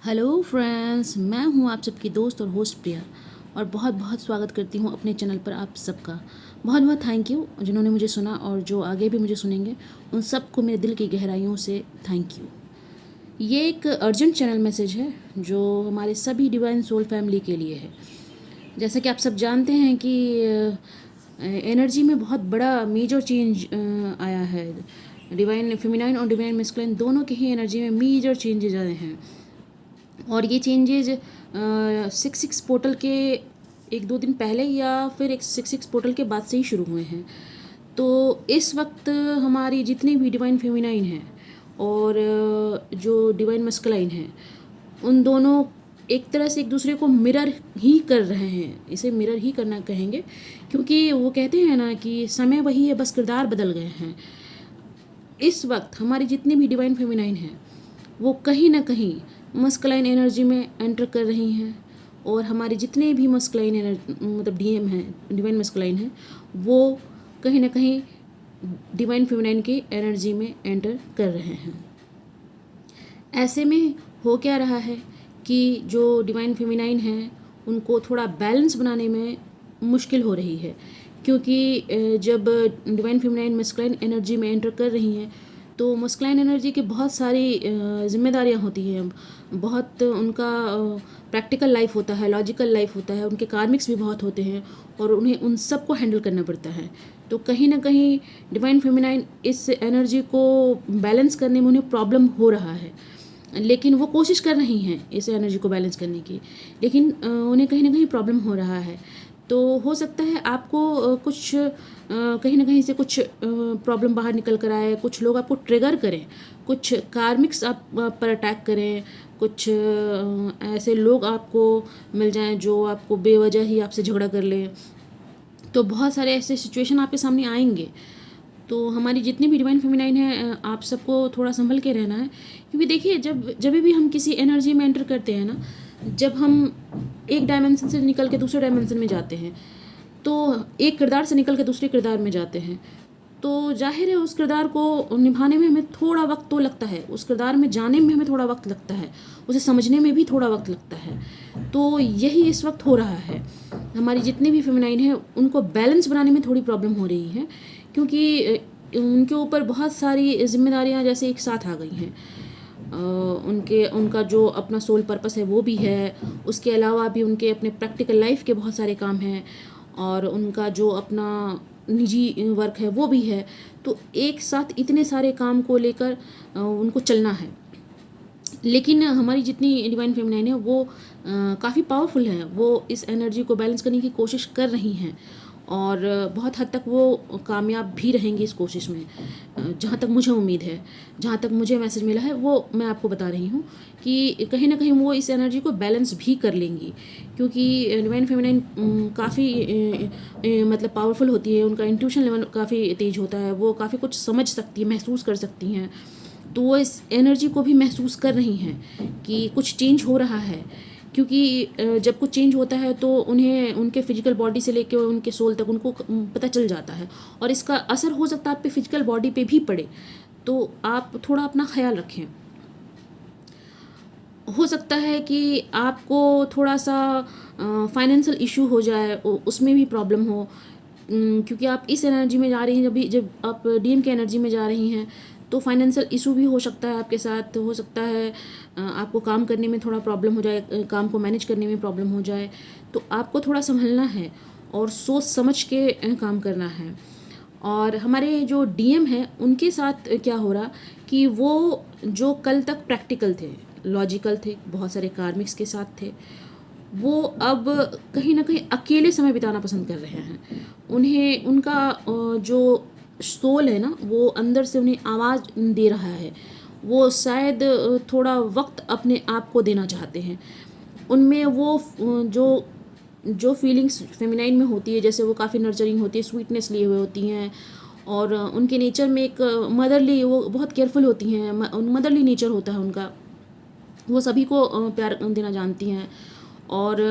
Hello friends, मैं हूं आप सबकी दोस्त और होस्ट प्रिया और बहुत बहुत स्वागत करती हूं अपने चैनल पर आप सबका। बहुत बहुत थैंक यू जिन्होंने मुझे सुना और जो आगे भी मुझे सुनेंगे उन सबको मेरे दिल की गहराइयों से थैंक यू। ये एक अर्जेंट चैनल मैसेज है जो हमारे सभी डिवाइन सोल फैमिली के लिए है। जैसा कि आप सब जानते हैं कि एनर्जी में बहुत बड़ा मेजर चेंज आया है। डिवाइन फेमिनाइन और डिवाइन मेस्कुलाइन दोनों के ही एनर्जी में मेजर चेंजेज आए हैं और ये चेंजेज 6-6 पोर्टल के एक दो दिन पहले या फिर एक 6-6 पोर्टल के बाद से ही शुरू हुए हैं। तो इस वक्त हमारी जितनी भी डिवाइन फेमिनाइन हैं और जो डिवाइन मस्कुलाइन हैं उन दोनों एक तरह से एक दूसरे को मिरर ही कर रहे हैं। इसे मिरर ही करना कहेंगे क्योंकि वो कहते हैं ना कि समय वही है, बस किरदार बदल गए हैं। इस वक्त हमारी जितनी भी डिवाइन फेमिनाइन हैं वो कहीं ना कहीं मस्कुलाइन एनर्जी में एंटर कर रही हैं और हमारे जितने भी मस्कुलाइन मतलब डीएम हैं, डिवाइन मस्कुलाइन हैं, वो कहीं ना कहीं डिवाइन फेमिनाइन की एनर्जी में एंटर कर रहे हैं। ऐसे में हो क्या रहा है कि जो डिवाइन फेमिनाइन हैं उनको थोड़ा बैलेंस बनाने में मुश्किल हो रही है क्योंकि जब डिवाइन फेमिनाइन मस्कुलाइन एनर्जी में एंटर कर रही हैं तो मस्कुलाइन एनर्जी की बहुत सारी जिम्मेदारियां होती हैं। बहुत उनका प्रैक्टिकल लाइफ होता है, लॉजिकल लाइफ होता है, उनके कार्मिक्स भी बहुत होते हैं और उन्हें उन सब को हैंडल करना पड़ता है। तो कहीं ना कहीं डिवाइन फेमिनाइन इस एनर्जी को बैलेंस करने में उन्हें प्रॉब्लम हो रहा है, लेकिन वो कोशिश कर रही हैं इस एनर्जी को बैलेंस करने की, लेकिन उन्हें कहीं ना कहीं प्रॉब्लम हो रहा है। तो हो सकता है आपको कुछ कहीं ना कहीं से कुछ प्रॉब्लम बाहर निकल कर आए, कुछ लोग आपको ट्रिगर करें, कुछ कार्मिक्स आप पर अटैक करें, कुछ ऐसे लोग आपको मिल जाएं जो आपको बेवजह ही आपसे झगड़ा कर लें। तो बहुत सारे ऐसे सिचुएशन आपके सामने आएंगे। तो हमारी जितनी भी डिवाइन फेमिनाइन है आप सबको थोड़ा संभल के रहना है क्योंकि देखिए जब जब भी हम किसी एनर्जी में एंटर करते हैं ना, जब हम एक डायमेंशन से निकल के दूसरे डायमेंशन में जाते हैं तो एक किरदार से निकल के दूसरे किरदार में जाते हैं तो जाहिर है उस किरदार को निभाने में हमें थोड़ा वक्त तो लगता है, उस किरदार में जाने में हमें थोड़ा वक्त लगता है, उसे समझने में भी थोड़ा वक्त लगता है। तो यही इस वक्त हो रहा है। हमारी जितनी भी फेमिनाइन है उनको बैलेंस बनाने में थोड़ी प्रॉब्लम हो रही है क्योंकि उनके ऊपर बहुत सारी जिम्मेदारियां जैसे एक साथ आ गई हैं। उनका जो अपना सोल पर्पस है वो भी है, उसके अलावा भी उनके अपने प्रैक्टिकल लाइफ के बहुत सारे काम हैं और उनका जो अपना निजी वर्क है वो भी है। तो एक साथ इतने सारे काम को लेकर उनको चलना है। लेकिन हमारी जितनी डिवाइन फेमिनाइन है वो काफ़ी पावरफुल हैं, वो इस एनर्जी को बैलेंस करने की कोशिश कर रही हैं और बहुत हद तक वो कामयाब भी रहेंगी इस कोशिश में। जहाँ तक मुझे उम्मीद है, जहाँ तक मुझे मैसेज मिला है वो मैं आपको बता रही हूँ कि कहीं ना कहीं वो इस एनर्जी को बैलेंस भी कर लेंगी क्योंकि डिवाइन फेमिनाइन काफ़ी मतलब पावरफुल होती है, उनका इंट्यूशन लेवल काफ़ी तेज होता है, वो काफ़ी कुछ समझ सकती है, महसूस कर सकती हैं। तो वो इस एनर्जी को भी महसूस कर रही हैं कि कुछ चेंज हो रहा है क्योंकि जब कुछ चेंज होता है तो उन्हें उनके फिजिकल बॉडी से लेकर उनके सोल तक उनको पता चल जाता है और इसका असर हो सकता है आप पे फिजिकल बॉडी पे भी पड़े। तो आप थोड़ा अपना ख्याल रखें। हो सकता है कि आपको थोड़ा सा फाइनेंशियल इशू हो जाए, उसमें भी प्रॉब्लम हो क्योंकि आप इस एनर्जी में जा रही हैं। जब आप डीएम के एनर्जी में जा रही हैं तो फाइनेंशियल इशू भी हो सकता है आपके साथ। हो सकता है आपको काम करने में थोड़ा प्रॉब्लम हो जाए, काम को मैनेज करने में प्रॉब्लम हो जाए। तो आपको थोड़ा संभलना है और सोच समझ के काम करना है। और हमारे जो डीएम हैं उनके साथ क्या हो रहा कि वो जो कल तक प्रैक्टिकल थे, लॉजिकल थे, बहुत सारे कार्मिक्स के साथ थे, वो अब कहीं ना कहीं अकेले समय बिताना पसंद कर रहे हैं। उन्हें उनका जो सोल है ना वो अंदर से उन्हें आवाज़ दे रहा है। वो शायद थोड़ा वक्त अपने आप को देना चाहते हैं। उनमें वो जो जो फीलिंग्स फेमिनाइन में होती है, जैसे वो काफ़ी नर्चरिंग होती है, स्वीटनेस लिए हुए होती हैं और उनके नेचर में एक मदरली, वो बहुत केयरफुल होती हैं, मदरली नेचर होता है उनका। वो सभी को प्यार देना जानती हैं और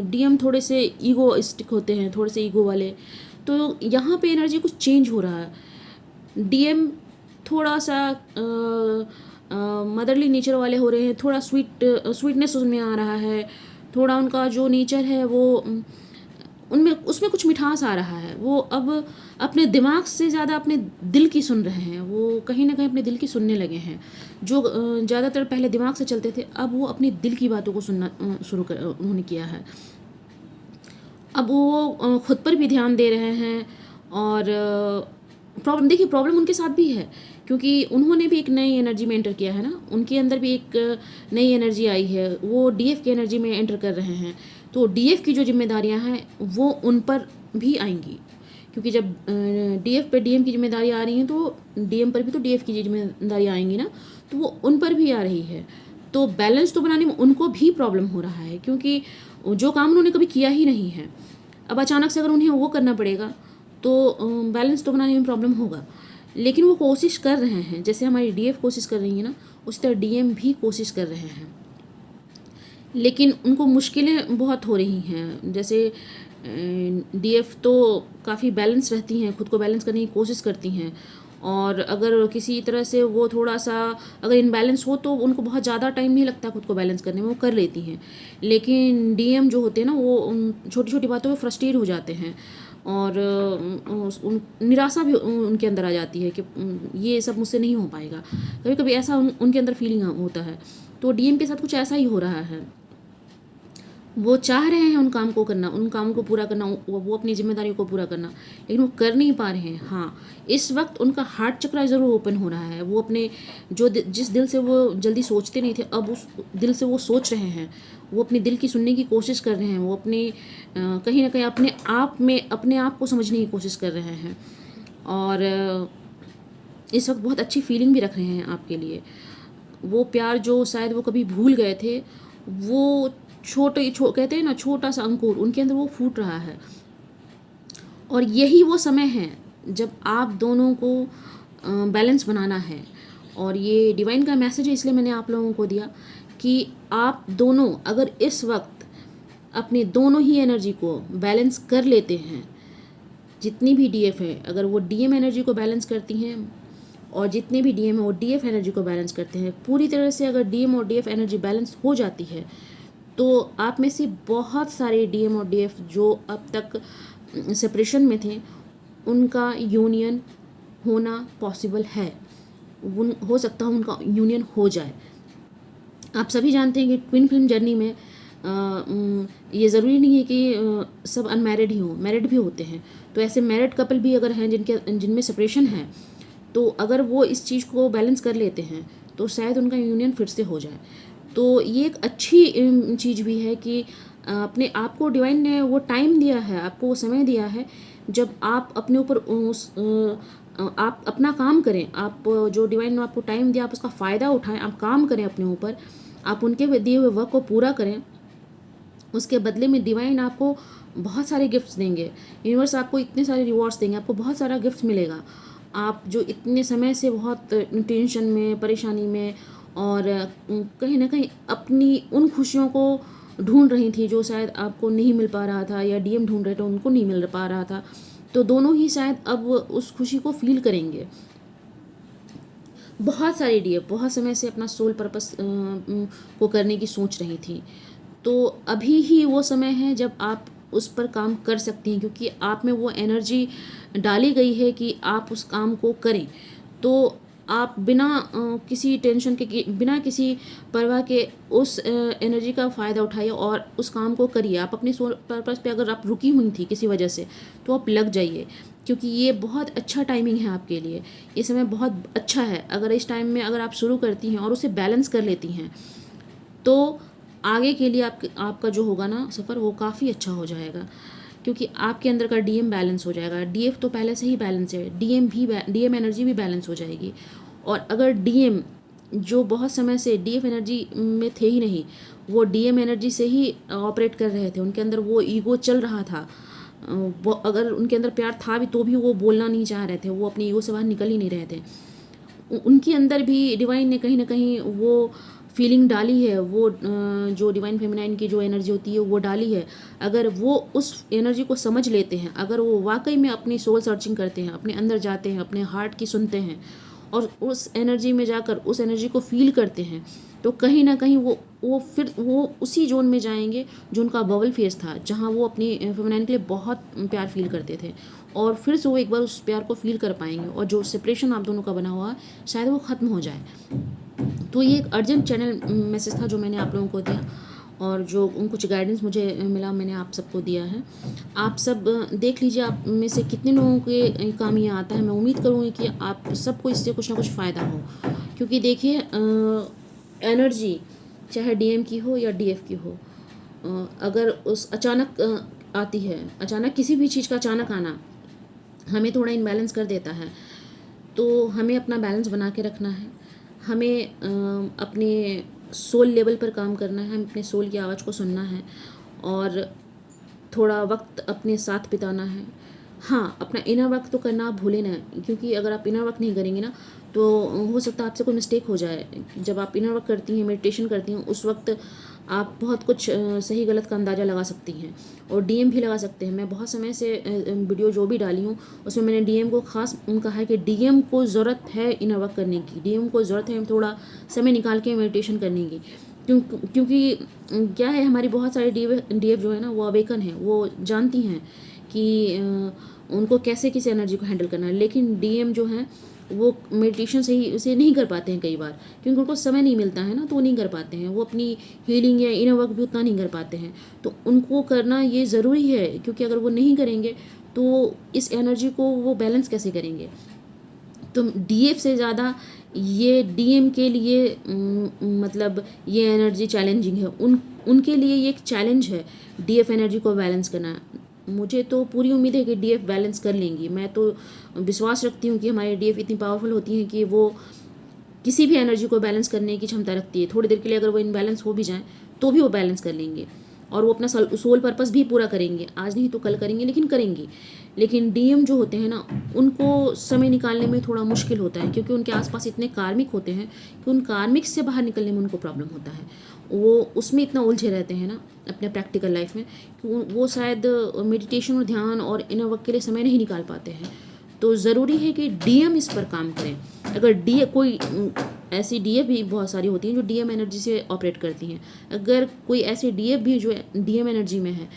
डीएम थोड़े से ईगोइस्टिक होते हैं, थोड़े से ईगो वाले। तो यहाँ पे एनर्जी कुछ चेंज हो रहा है। डीएम थोड़ा सा मदरली नेचर वाले हो रहे हैं, थोड़ा स्वीटनेस उसमें आ रहा है, थोड़ा उनका जो नेचर है वो उनमें उसमें कुछ मिठास आ रहा है। वो अब अपने दिमाग से ज़्यादा अपने दिल की सुन रहे हैं, वो कहीं ना कहीं अपने दिल की सुनने लगे हैं। जो ज़्यादातर पहले दिमाग से चलते थे, अब वो अपने दिल की बातों को सुनना उन्होंने किया है। अब वो खुद पर भी ध्यान दे रहे हैं। और प्रॉब्लम उनके साथ भी है, क्योंकि उन्होंने भी एक नई एनर्जी में एंटर किया है ना, उनके अंदर भी एक नई एनर्जी आई है, वो डीएफ की एनर्जी में एंटर कर रहे हैं। तो डीएफ की जो जिम्मेदारियां हैं वो उन पर भी आएंगी, क्योंकि जब डीएफ पे डीएम की जिम्मेदारी आ रही हैं तो डीएम पर भी तो डीएफ की जिम्मेदारी आएंगी ना, तो वो उन पर भी आ रही है। तो बैलेंस तो बनाने में उनको भी प्रॉब्लम हो रहा है, क्योंकि जो काम उन्होंने कभी किया ही नहीं है, अब अचानक से अगर उन्हें वो करना पड़ेगा तो बैलेंस तो बनाने में प्रॉब्लम होगा। लेकिन वो कोशिश कर रहे हैं, जैसे हमारी डीएफ कोशिश कर रही है ना, उसी तरह डीएम भी कोशिश कर रहे हैं। लेकिन उनको मुश्किलें बहुत हो रही हैं। जैसे डीएफ तो काफ़ी बैलेंस रहती हैं, खुद को बैलेंस करने की कोशिश करती हैं, और अगर किसी तरह से वो थोड़ा सा अगर इनबैलेंस हो तो उनको बहुत ज़्यादा टाइम नहीं लगता खुद को बैलेंस करने में, वो कर लेती हैं। लेकिन डीएम जो होते हैं ना, वो छोटी छोटी बातों में फ्रस्ट्रेट हो जाते हैं, और निराशा भी उनके अंदर आ जाती है कि ये सब मुझसे नहीं हो पाएगा। कभी कभी ऐसा उनके अंदर फीलिंग होता है। तो डीएम के साथ कुछ ऐसा ही हो रहा है। वो चाह रहे हैं उन काम को करना, उन कामों को पूरा करना, वो अपनी जिम्मेदारियों को पूरा करना, लेकिन वो कर नहीं पा रहे हैं। हाँ, इस वक्त उनका हार्ट चक्र ज़रूर ओपन हो रहा है। वो अपने जिस दिल से वो जल्दी सोचते नहीं थे, अब उस दिल से वो सोच रहे हैं। वो अपने दिल की सुनने की कोशिश कर रहे हैं। वो अपने कहीं ना कहीं अपने आप को समझने की कोशिश कर रहे हैं, और इस वक्त बहुत अच्छी फीलिंग भी रख रहे हैं आपके लिए। वो प्यार जो शायद वो कभी भूल गए थे, वो कहते हैं ना, छोटा सा अंकुर उनके अंदर वो फूट रहा है। और यही वो समय है जब आप दोनों को बैलेंस बनाना है। और ये डिवाइन का मैसेज है, इसलिए मैंने आप लोगों को दिया कि आप दोनों अगर इस वक्त अपनी दोनों ही एनर्जी को बैलेंस कर लेते हैं, जितनी भी डीएफ है, अगर वो डीएम एनर्जी को बैलेंस करती हैं, और जितने भी डीएम है वो डीएफ एनर्जी को बैलेंस करते हैं, पूरी तरह से अगर डीएम और डीएफ एनर्जी बैलेंस हो जाती है, तो आप में से बहुत सारे डीएम और डीएफ जो अब तक सेपरेशन में थे, उनका यूनियन होना पॉसिबल है। हो सकता है उनका यूनियन हो जाए। आप सभी जानते हैं कि ट्विन फिल्म जर्नी में ये ज़रूरी नहीं है कि सब अनमैरिड ही हों, मैरिड भी होते हैं। तो ऐसे मैरिड कपल भी अगर हैं जिनमें सेपरेशन है, तो अगर वो इस चीज़ को बैलेंस कर लेते हैं तो शायद उनका यूनियन फिर से हो जाए। तो ये एक अच्छी चीज़ भी है कि अपने आप को डिवाइन ने वो टाइम दिया है, आपको वो समय दिया है, जब आप अपने ऊपर आप अपना काम करें। आप जो डिवाइन ने आपको टाइम दिया, आप उसका फ़ायदा उठाएं, आप काम करें अपने ऊपर, आप उनके दिए हुए वर्क को पूरा करें। उसके बदले में डिवाइन आपको बहुत सारे गिफ्ट्स देंगे, यूनिवर्स आपको इतने सारे रिवॉर्ड्स देंगे, आपको बहुत सारा गिफ्ट मिलेगा। आप जो इतने समय से बहुत टेंशन में, परेशानी में, और कहीं ना कहीं अपनी उन खुशियों को ढूंढ रही थी जो शायद आपको नहीं मिल पा रहा था, या डीएम ढूंढ रहे थे उनको नहीं मिल पा रहा था, तो दोनों ही शायद अब उस खुशी को फील करेंगे। बहुत सारी डीएफ बहुत समय से अपना सोल पर्पस को करने की सोच रही थी, तो अभी ही वो समय है जब आप उस पर काम कर सकती हैं, क्योंकि आप में वो एनर्जी डाली गई है कि आप उस काम को करें। तो आप बिना किसी टेंशन के, बिना किसी परवाह के उस एनर्जी का फ़ायदा उठाइए और उस काम को करिए। आप अपने सोल पर्पस पे अगर आप रुकी हुई थी किसी वजह से, तो आप लग जाइए, क्योंकि ये बहुत अच्छा टाइमिंग है आपके लिए। ये समय बहुत अच्छा है। अगर इस टाइम में अगर आप शुरू करती हैं और उसे बैलेंस कर लेती हैं, तो आगे के लिए आपका जो होगा ना सफ़र, वो काफ़ी अच्छा हो जाएगा, क्योंकि आपके अंदर का डीएम बैलेंस हो जाएगा। डीएफ तो पहले से ही बैलेंस है, डीएम एनर्जी भी बैलेंस हो जाएगी। और अगर डीएम जो बहुत समय से डीएफ एनर्जी में थे ही नहीं, वो डीएम एनर्जी से ही ऑपरेट कर रहे थे, उनके अंदर वो ईगो चल रहा था, वो अगर उनके अंदर प्यार था भी तो भी वो बोलना नहीं चाह रहे थे, वो अपनी ईगो से बाहर निकल ही नहीं रहे थे। उनके अंदर भी डिवाइन ने कहीं ना कहीं वो फीलिंग डाली है, वो जो डिवाइन फेमिनाइन की जो एनर्जी होती है वो डाली है। अगर वो उस एनर्जी को समझ लेते हैं, अगर वो वाकई में अपनी सोल सर्चिंग करते हैं, अपने अंदर जाते हैं, अपने हार्ट की सुनते हैं, और उस एनर्जी में जाकर उस एनर्जी को फील करते हैं, तो कहीं ना कहीं वो उसी जोन में जाएंगे जो उनका बबल फेज था, जहाँ वो अपनी फेमिनाइन के लिए बहुत प्यार फील करते थे, और फिर से वो एक बार उस प्यार को फील कर पाएंगे, और जो सेपरेशन आप दोनों का बना हुआ है शायद वो ख़त्म हो जाए। तो ये एक अर्जेंट चैनल मैसेज था जो मैंने आप लोगों को दिया, और जो कुछ गाइडेंस मुझे मिला मैंने आप सबको दिया है। आप सब देख लीजिए आप में से कितने लोगों के काम ये आता है। मैं उम्मीद करूँगी कि आप सबको इससे कुछ ना कुछ फ़ायदा हो, क्योंकि देखिए एनर्जी चाहे डीएम की हो या डीएफ की हो, अगर उस अचानक आती है, अचानक किसी भी चीज़ का अचानक आना हमें थोड़ा इम्बैलेंस कर देता है, तो हमें अपना बैलेंस बना के रखना है। हमें अपने सोल लेवल पर काम करना है, हमें अपने सोल की आवाज़ को सुनना है, और थोड़ा वक्त अपने साथ बिताना है। हाँ, अपना इनर वर्क तो करना आप भूलें ना, क्योंकि अगर आप इनर वर्क नहीं करेंगे ना तो हो सकता है आपसे कोई मिस्टेक हो जाए। जब आप इनर वर्क करती हैं, मेडिटेशन करती हैं, उस वक्त आप बहुत कुछ सही गलत का अंदाज़ा लगा सकती हैं, और डीएम भी लगा सकते हैं। मैं बहुत समय से वीडियो जो भी डाली हूँ उसमें मैंने डीएम को खास कहा है कि डीएम को ज़रूरत है इनर वर्क करने की, डीएम को ज़रूरत है थोड़ा समय निकाल के मेडिटेशन करने की, क्योंकि क्या है, हमारी बहुत सारी डीएफ जो है ना वो अवेकन है, वो जानती हैं कि उनको कैसे किस एनर्जी को हैंडल करना है, लेकिन डीएम जो है वो मेडिटेशन सही से नहीं कर पाते हैं कई बार, क्योंकि उनको समय नहीं मिलता है ना, तो वो नहीं कर पाते हैं, वो अपनी हीलिंग या इनर वर्क भी उतना नहीं कर पाते हैं। तो उनको करना ये ज़रूरी है, क्योंकि अगर वो नहीं करेंगे तो इस एनर्जी को वो बैलेंस कैसे करेंगे। तो डीएफ से ज़्यादा ये डीएम के लिए मतलब ये एनर्जी चैलेंजिंग है, उनके लिए ये एक चैलेंज है डीएफ एनर्जी को बैलेंस करना। मुझे तो पूरी उम्मीद है कि डीएफ बैलेंस कर लेंगी। मैं तो विश्वास रखती हूँ कि हमारी डीएफ इतनी पावरफुल होती हैं कि वो किसी भी एनर्जी को बैलेंस करने की क्षमता रखती है। थोड़ी देर के लिए अगर वो इनबैलेंस हो भी जाए तो भी वो बैलेंस कर लेंगे, और वो अपना सोल पर्पस भी पूरा करेंगे। आज नहीं तो कल करेंगे, लेकिन करेंगे। लेकिन डीएम जो होते हैं ना, उनको समय निकालने में थोड़ा मुश्किल होता है, क्योंकि उनके आसपास इतने कार्मिक होते हैं कि उन कार्मिक से बाहर निकलने में उनको प्रॉब्लम होता है। वो उसमें इतना उलझे रहते हैं ना अपने प्रैक्टिकल लाइफ में कि वो शायद मेडिटेशन और ध्यान और इनर वर्क के लिए समय नहीं निकाल पाते हैं। तो ज़रूरी है कि डीएम इस पर काम करें। अगर डी कोई ऐसी डीएफ भी बहुत सारी होती हैं जो डीएम एनर्जी से ऑपरेट करती हैं, अगर कोई ऐसी डीएफ भी जो डीएम एनर्जी में है,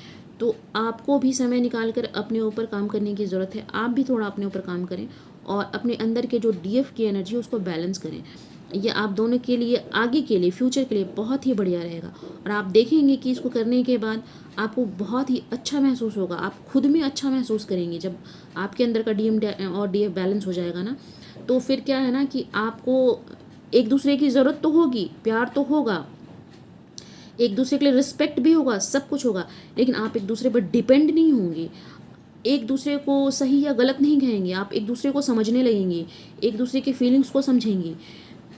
तो आपको भी समय निकाल कर अपने ऊपर काम करने की ज़रूरत है। आप भी थोड़ा अपने ऊपर काम करें और अपने अंदर के जो डीएफ की एनर्जी है उसको बैलेंस करें। ये आप दोनों के लिए, आगे के लिए, फ्यूचर के लिए बहुत ही बढ़िया रहेगा। और आप देखेंगे कि इसको करने के बाद आपको बहुत ही अच्छा महसूस होगा, आप खुद में अच्छा महसूस करेंगे। जब आपके अंदर का डीएम और डीएफ बैलेंस हो जाएगा ना, तो फिर क्या है ना कि आपको एक दूसरे की ज़रूरत तो होगी, प्यार तो होगा, एक दूसरे के लिए रिस्पेक्ट भी होगा, सब कुछ होगा, लेकिन आप एक दूसरे पर डिपेंड नहीं होंगे। एक दूसरे को सही या गलत नहीं कहेंगे, आप एक दूसरे को समझने लगेंगे, एक दूसरे की फीलिंग्स को समझेंगे।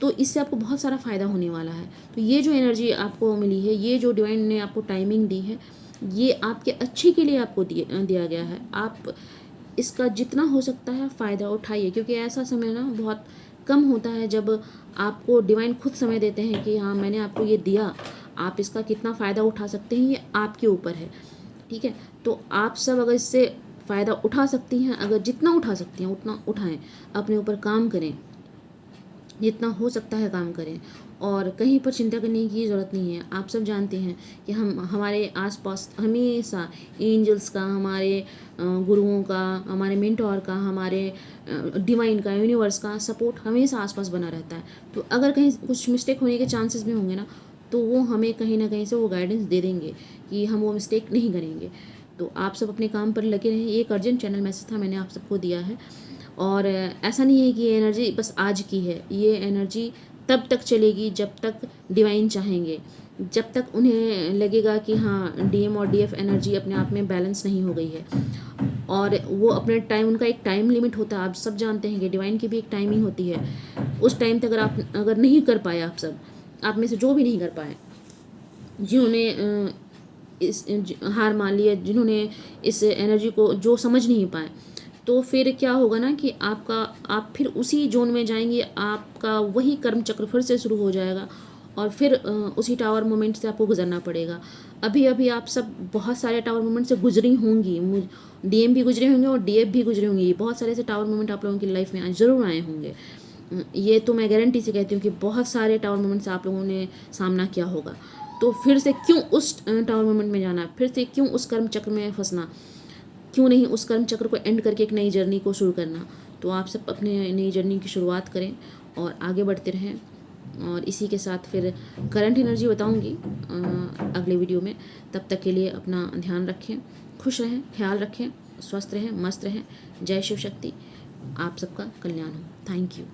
तो इससे आपको बहुत सारा फ़ायदा होने वाला है। तो ये जो एनर्जी आपको मिली है, ये जो डिवाइन ने आपको टाइमिंग दी है, ये आपके अच्छे के लिए आपको दिया गया है। आप इसका जितना हो सकता है फ़ायदा उठाइए, क्योंकि ऐसा समय ना बहुत कम होता है जब आपको डिवाइन खुद समय देते हैं कि हाँ मैंने आपको ये दिया, आप इसका कितना फ़ायदा उठा सकते हैं ये आपके ऊपर है। ठीक है, तो आप सब अगर इससे फ़ायदा उठा सकती हैं, अगर जितना उठा सकती हैं उतना उठाएं, अपने ऊपर काम करें, जितना हो सकता है काम करें, और कहीं पर चिंता करने की ज़रूरत नहीं है। आप सब जानते हैं कि हमारे आसपास हमेशा एंजल्स का, हमारे गुरुओं का, हमारे मेंटोर का, हमारे डिवाइन का, यूनिवर्स का सपोर्ट हमेशा आसपास बना रहता है। तो अगर कहीं कुछ मिस्टेक होने के चांसेस भी होंगे ना, तो वो हमें कहीं ना कहीं से वो गाइडेंस दे देंगे कि हम वो मिस्टेक नहीं करेंगे। तो आप सब अपने काम पर लगे रहें। ये एक अर्जेंट चैनल मैसेज था, मैंने आप सबको दिया है। और ऐसा नहीं है कि ये एनर्जी बस आज की है, ये एनर्जी तब तक चलेगी जब तक डिवाइन चाहेंगे, जब तक उन्हें लगेगा कि हाँ डीएम और डीएफ एनर्जी अपने आप में बैलेंस नहीं हो गई है। और वो अपने टाइम, उनका एक टाइम लिमिट होता है। आप सब जानते हैं कि डिवाइन की भी एक टाइमिंग होती है। उस टाइम तक अगर नहीं कर पाए, आप सब, आप में से जो भी नहीं कर पाए, जिन्होंने इस हार मान लिया, जिन्होंने इस एनर्जी को जो समझ नहीं पाए, तो फिर क्या होगा ना कि आप फिर उसी जोन में जाएंगे, आपका वही कर्म चक्र फिर से शुरू हो जाएगा, और फिर उसी टावर मोमेंट से आपको गुजरना पड़ेगा। अभी अभी आप सब बहुत सारे टावर मोमेंट से गुजरी होंगी, डीएम भी गुजरे होंगे और डीएफ भी गुजरे होंगे। बहुत सारे ऐसे टावर मोमेंट आप लोगों की लाइफ में ज़रूर आए होंगे। ये तो मैं गारंटी से कहती हूँ कि बहुत सारे टावर मोमेंट्स आप लोगों ने सामना किया होगा। तो फिर से क्यों उस टावर मोमेंट में जाना, फिर से क्यों उस कर्म चक्र में फंसना, क्यों नहीं उस कर्म चक्र को एंड करके एक नई जर्नी को शुरू करना। तो आप सब अपने नई जर्नी की शुरुआत करें और आगे बढ़ते रहें। और इसी के साथ फिर करंट एनर्जी बताऊंगी अगले वीडियो में। तब तक के लिए अपना ध्यान रखें, खुश रहें, ख्याल रखें, स्वस्थ रहें, मस्त रहें। जय शिव शक्ति। आप सबका कल्याण हो। Thank you.